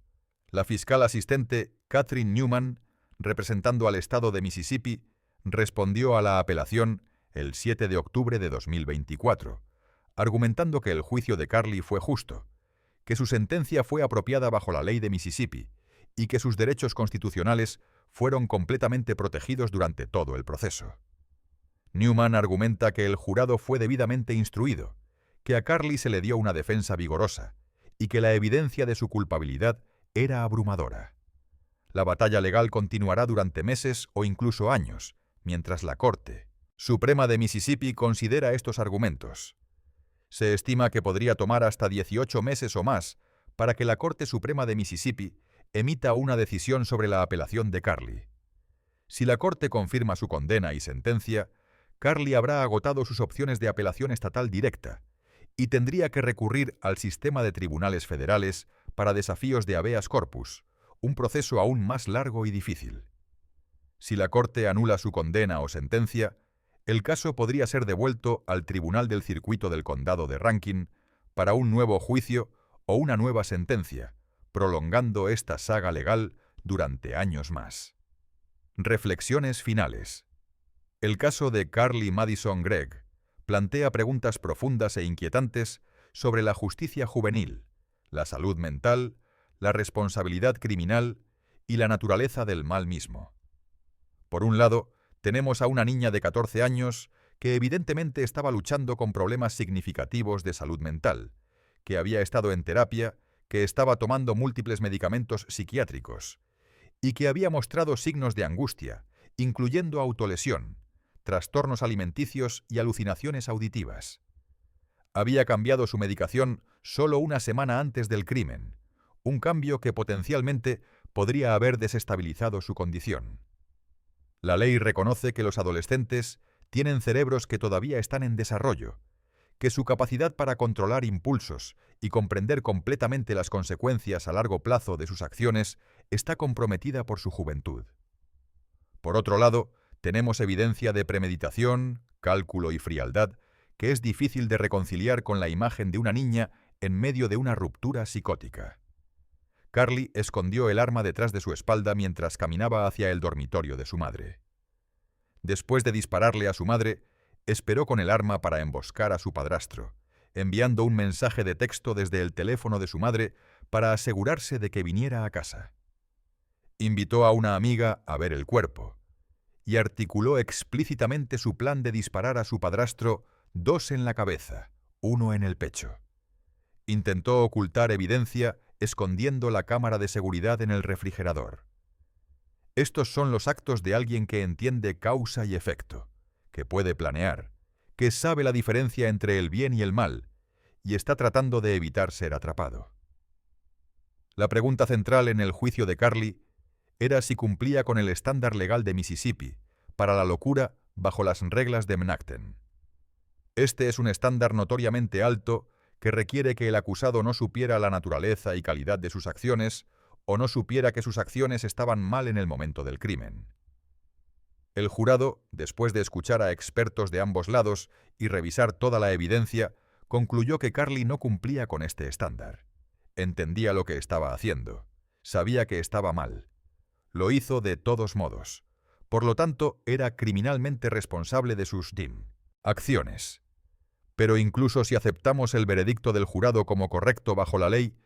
La fiscal asistente Catherine Newman, representando al estado de Mississippi, respondió a la apelación el 7 de octubre de 2024, argumentando que el juicio de Carly fue justo, que su sentencia fue apropiada bajo la ley de Mississippi y que sus derechos constitucionales fueron completamente protegidos durante todo el proceso. Newman argumenta que el jurado fue debidamente instruido, que a Carly se le dio una defensa vigorosa y que la evidencia de su culpabilidad era abrumadora. La batalla legal continuará durante meses o incluso años, mientras la Corte Suprema de Mississippi considera estos argumentos. Se estima que podría tomar hasta 18 meses o más para que la Corte Suprema de Mississippi emita una decisión sobre la apelación de Carly. Si la Corte confirma su condena y sentencia, Carly habrá agotado sus opciones de apelación estatal directa y tendría que recurrir al sistema de tribunales federales para desafíos de habeas corpus, un proceso aún más largo y difícil. Si la Corte anula su condena o sentencia, el caso podría ser devuelto al Tribunal del Circuito del Condado de Rankin para un nuevo juicio o una nueva sentencia, prolongando esta saga legal durante años más. Reflexiones finales. El caso de Carly Madison Gregg plantea preguntas profundas e inquietantes sobre la justicia juvenil, la salud mental, la responsabilidad criminal y la naturaleza del mal mismo. Por un lado, tenemos a una niña de 14 años que evidentemente estaba luchando con problemas significativos de salud mental, que había estado en terapia, que estaba tomando múltiples medicamentos psiquiátricos y que había mostrado signos de angustia, incluyendo autolesión, trastornos alimenticios y alucinaciones auditivas. Había cambiado su medicación solo una semana antes del crimen, un cambio que potencialmente podría haber desestabilizado su condición. La ley reconoce que los adolescentes tienen cerebros que todavía están en desarrollo, que su capacidad para controlar impulsos y comprender completamente las consecuencias a largo plazo de sus acciones está comprometida por su juventud. Por otro lado, tenemos evidencia de premeditación, cálculo y frialdad que es difícil de reconciliar con la imagen de una niña en medio de una ruptura psicótica. Carly escondió el arma detrás de su espalda mientras caminaba hacia el dormitorio de su madre. Después de dispararle a su madre, esperó con el arma para emboscar a su padrastro, enviando un mensaje de texto desde el teléfono de su madre para asegurarse de que viniera a casa. Invitó a una amiga a ver el cuerpo y articuló explícitamente su plan de disparar a su padrastro 2 en la cabeza, 1 en el pecho. Intentó ocultar evidencia escondiendo la cámara de seguridad en el refrigerador. Estos son los actos de alguien que entiende causa y efecto, que puede planear, que sabe la diferencia entre el bien y el mal, y está tratando de evitar ser atrapado. La pregunta central en el juicio de Carly era si cumplía con el estándar legal de Mississippi para la locura bajo las reglas de Mnachten. Este es un estándar notoriamente alto que requiere que el acusado no supiera la naturaleza y calidad de sus acciones o no supiera que sus acciones estaban mal en el momento del crimen. El jurado, después de escuchar a expertos de ambos lados y revisar toda la evidencia, concluyó que Carly no cumplía con este estándar. Entendía lo que estaba haciendo. Sabía que estaba mal. Lo hizo de todos modos. Por lo tanto, era criminalmente responsable de sus acciones. Pero incluso si aceptamos el veredicto del jurado como correcto bajo la ley,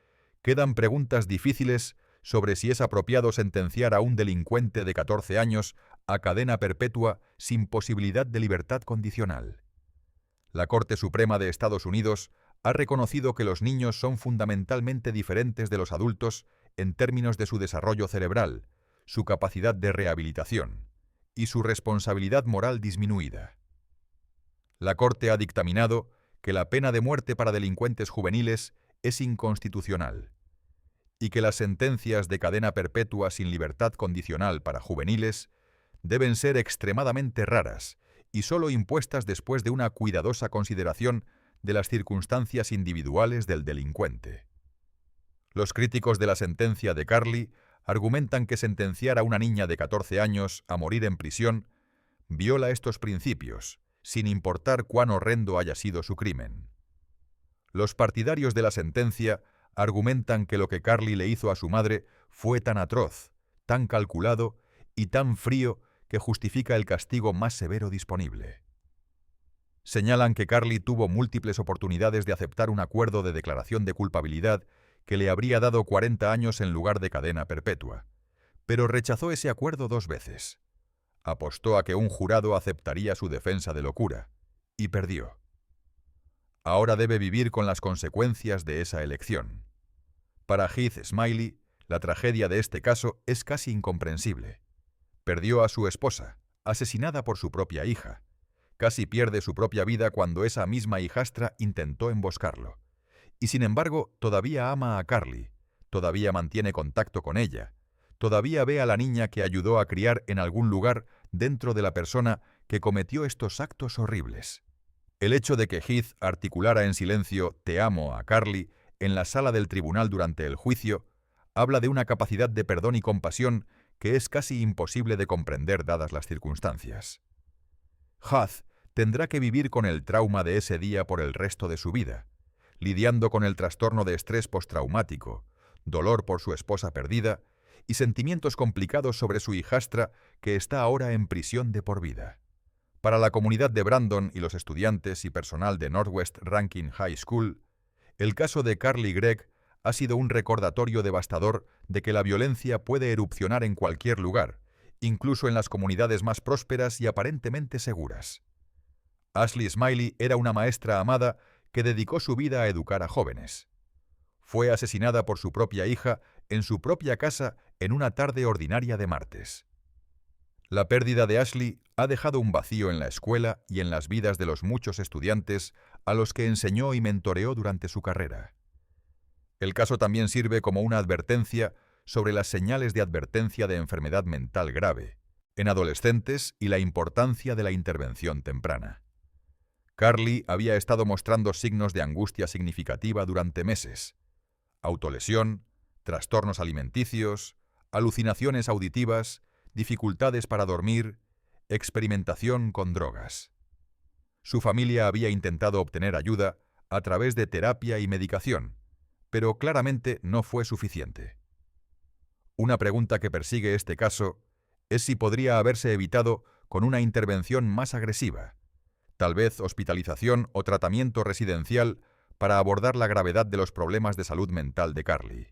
quedan preguntas difíciles sobre si es apropiado sentenciar a un delincuente de 14 años a cadena perpetua sin posibilidad de libertad condicional. La Corte Suprema de Estados Unidos ha reconocido que los niños son fundamentalmente diferentes de los adultos en términos de su desarrollo cerebral, su capacidad de rehabilitación y su responsabilidad moral disminuida. La Corte ha dictaminado que la pena de muerte para delincuentes juveniles es inconstitucional y que las sentencias de cadena perpetua sin libertad condicional para juveniles deben ser extremadamente raras y solo impuestas después de una cuidadosa consideración de las circunstancias individuales del delincuente. Los críticos de la sentencia de Carly argumentan que sentenciar a una niña de 14 años a morir en prisión viola estos principios, sin importar cuán horrendo haya sido su crimen. Los partidarios de la sentencia argumentan que lo que Carly le hizo a su madre fue tan atroz, tan calculado y tan frío que justifica el castigo más severo disponible. Señalan que Carly tuvo múltiples oportunidades de aceptar un acuerdo de declaración de culpabilidad que le habría dado 40 años en lugar de cadena perpetua, pero rechazó ese acuerdo 2 veces. Apostó a que un jurado aceptaría su defensa de locura, y perdió. Ahora debe vivir con las consecuencias de esa elección. Para Heath Smiley, la tragedia de este caso es casi incomprensible. Perdió a su esposa, asesinada por su propia hija. Casi pierde su propia vida cuando esa misma hijastra intentó emboscarlo. Y sin embargo, todavía ama a Carly, todavía mantiene contacto con ella, todavía ve a la niña que ayudó a criar en algún lugar dentro de la persona que cometió estos actos horribles. El hecho de que Heath articulara en silencio «te amo» a Carly en la sala del tribunal durante el juicio habla de una capacidad de perdón y compasión que es casi imposible de comprender dadas las circunstancias. Heath tendrá que vivir con el trauma de ese día por el resto de su vida, lidiando con el trastorno de estrés postraumático, dolor por su esposa perdida y sentimientos complicados sobre su hijastra que está ahora en prisión de por vida. Para la comunidad de Brandon y los estudiantes y personal de Northwest Rankin High School, el caso de Carly Gregg ha sido un recordatorio devastador de que la violencia puede erupcionar en cualquier lugar, incluso en las comunidades más prósperas y aparentemente seguras. Ashley Smiley era una maestra amada que dedicó su vida a educar a jóvenes. Fue asesinada por su propia hija en su propia casa en una tarde ordinaria de martes. La pérdida de Ashley ha dejado un vacío en la escuela y en las vidas de los muchos estudiantes a los que enseñó y mentoreó durante su carrera. El caso también sirve como una advertencia sobre las señales de advertencia de enfermedad mental grave en adolescentes y la importancia de la intervención temprana. Carly había estado mostrando signos de angustia significativa durante meses: autolesión, trastornos alimenticios, alucinaciones auditivas, dificultades para dormir, experimentación con drogas. Su familia había intentado obtener ayuda a través de terapia y medicación, pero claramente no fue suficiente. Una pregunta que persigue este caso es si podría haberse evitado con una intervención más agresiva, tal vez hospitalización o tratamiento residencial para abordar la gravedad de los problemas de salud mental de Carly.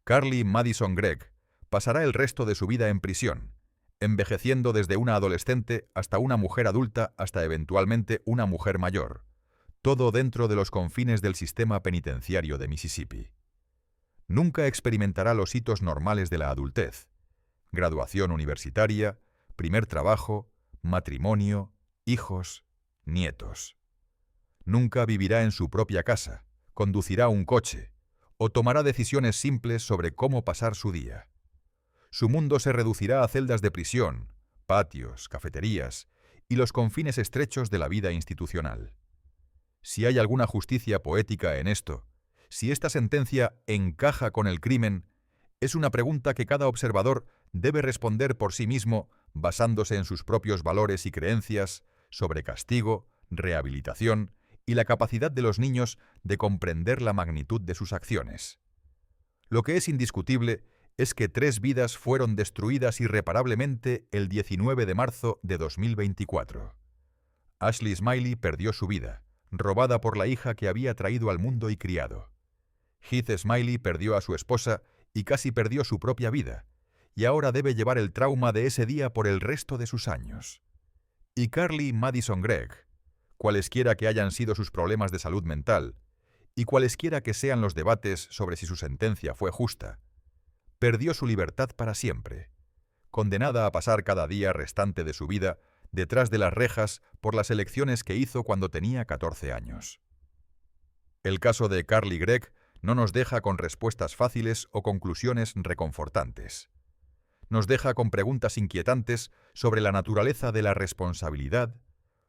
Carly Madison Gregg pasará el resto de su vida en prisión, envejeciendo desde una adolescente hasta una mujer adulta hasta eventualmente una mujer mayor, todo dentro de los confines del sistema penitenciario de Mississippi. Nunca experimentará los hitos normales de la adultez: graduación universitaria, primer trabajo, matrimonio, hijos, nietos. Nunca vivirá en su propia casa, conducirá un coche o tomará decisiones simples sobre cómo pasar su día. Su mundo se reducirá a celdas de prisión, patios, cafeterías y los confines estrechos de la vida institucional. Si hay alguna justicia poética en esto, si esta sentencia encaja con el crimen, es una pregunta que cada observador debe responder por sí mismo basándose en sus propios valores y creencias sobre castigo, rehabilitación y la capacidad de los niños de comprender la magnitud de sus acciones. Lo que es indiscutible es que 3 vidas fueron destruidas irreparablemente el 19 de marzo de 2024. Ashley Smiley perdió su vida, robada por la hija que había traído al mundo y criado. Heath Smiley perdió a su esposa y casi perdió su propia vida, y ahora debe llevar el trauma de ese día por el resto de sus años. Y Carly Madison Gregg, cualesquiera que hayan sido sus problemas de salud mental, y cualesquiera que sean los debates sobre si su sentencia fue justa, perdió su libertad para siempre, condenada a pasar cada día restante de su vida detrás de las rejas por las elecciones que hizo cuando tenía 14 años. El caso de Carly Gregg no nos deja con respuestas fáciles o conclusiones reconfortantes. Nos deja con preguntas inquietantes sobre la naturaleza de la responsabilidad,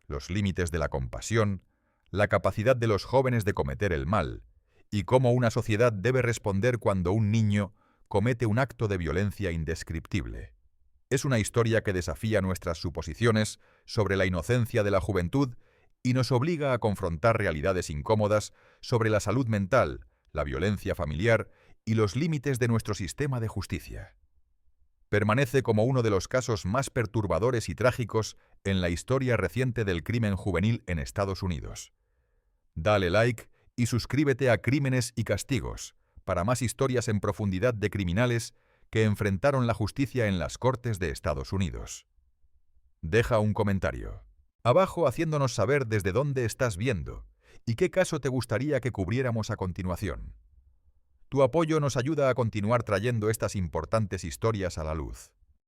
los límites de la compasión, la capacidad de los jóvenes de cometer el mal, y cómo una sociedad debe responder cuando un niño comete un acto de violencia indescriptible. Es una historia que desafía nuestras suposiciones sobre la inocencia de la juventud y nos obliga a confrontar realidades incómodas sobre la salud mental, la violencia familiar y los límites de nuestro sistema de justicia. Permanece como uno de los casos más perturbadores y trágicos en la historia reciente del crimen juvenil en Estados Unidos. Dale like y suscríbete a Crímenes y Castigos para más historias en profundidad de criminales que enfrentaron la justicia en las Cortes de Estados Unidos. Deja un comentario abajo haciéndonos saber desde dónde estás viendo y qué caso te gustaría que cubriéramos a continuación. Tu apoyo nos ayuda a continuar trayendo estas importantes historias a la luz.